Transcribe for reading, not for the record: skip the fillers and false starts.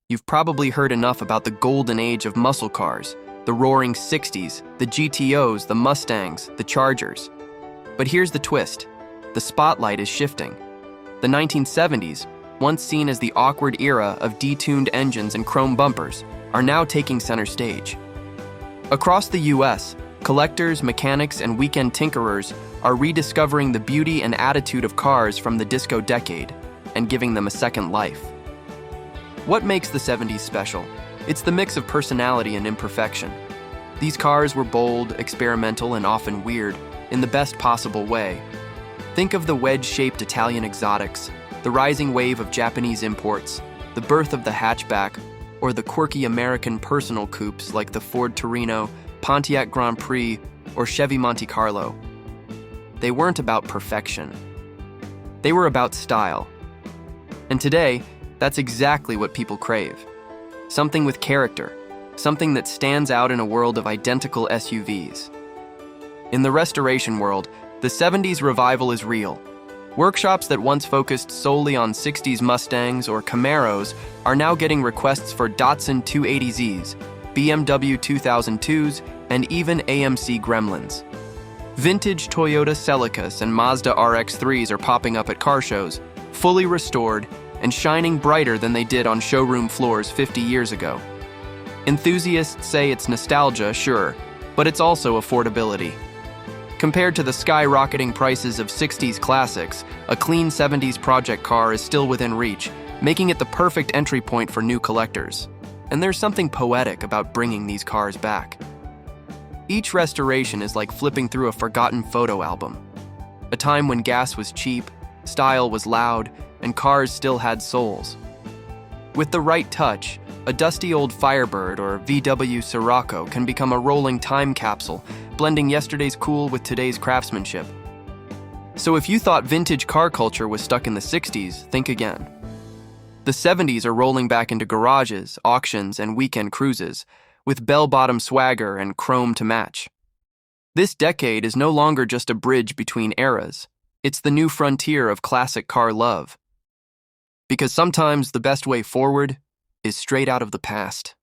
You've probably heard enough about the golden age of muscle cars, the roaring 60s, the GTOs, the Mustangs, the Chargers. But here's the twist. The spotlight is shifting. The 1970s, once seen as the awkward era of detuned engines and chrome bumpers, are now taking center stage. Across the US, collectors, mechanics, and weekend tinkerers are rediscovering the beauty and attitude of cars from the disco decade and giving them a second life. What makes the 70s special? It's the mix of personality and imperfection. These cars were bold, experimental, and often weird, in the best possible way. Think of the wedge-shaped Italian exotics, the rising wave of Japanese imports, the birth of the hatchback, or the quirky American personal coupes like the Ford Torino, Pontiac Grand Prix, or Chevy Monte Carlo. They weren't about perfection. They were about style. And today, that's exactly what people crave. Something with character, something that stands out in a world of identical SUVs. In the restoration world, the 70s revival is real. Workshops that once focused solely on 60s Mustangs or Camaros are now getting requests for Datsun 280Zs, BMW 2002s, and even AMC Gremlins. Vintage Toyota Celicas and Mazda RX-3s are popping up at car shows, fully restored and shining brighter than they did on showroom floors 50 years ago. Enthusiasts say it's nostalgia, sure, but it's also affordability. Compared to the skyrocketing prices of 60s classics, a clean 70s project car is still within reach, making it the perfect entry point for new collectors. And there's something poetic about bringing these cars back. Each restoration is like flipping through a forgotten photo album. A time when gas was cheap, style was loud, and cars still had souls. With the right touch, a dusty old Firebird or VW Scirocco can become a rolling time capsule, blending yesterday's cool with today's craftsmanship. So if you thought vintage car culture was stuck in the 60s, think again. The 70s are rolling back into garages, auctions, and weekend cruises, with bell-bottom swagger and chrome to match. This decade is no longer just a bridge between eras. It's the new frontier of classic car love. Because sometimes the best way forward is straight out of the past.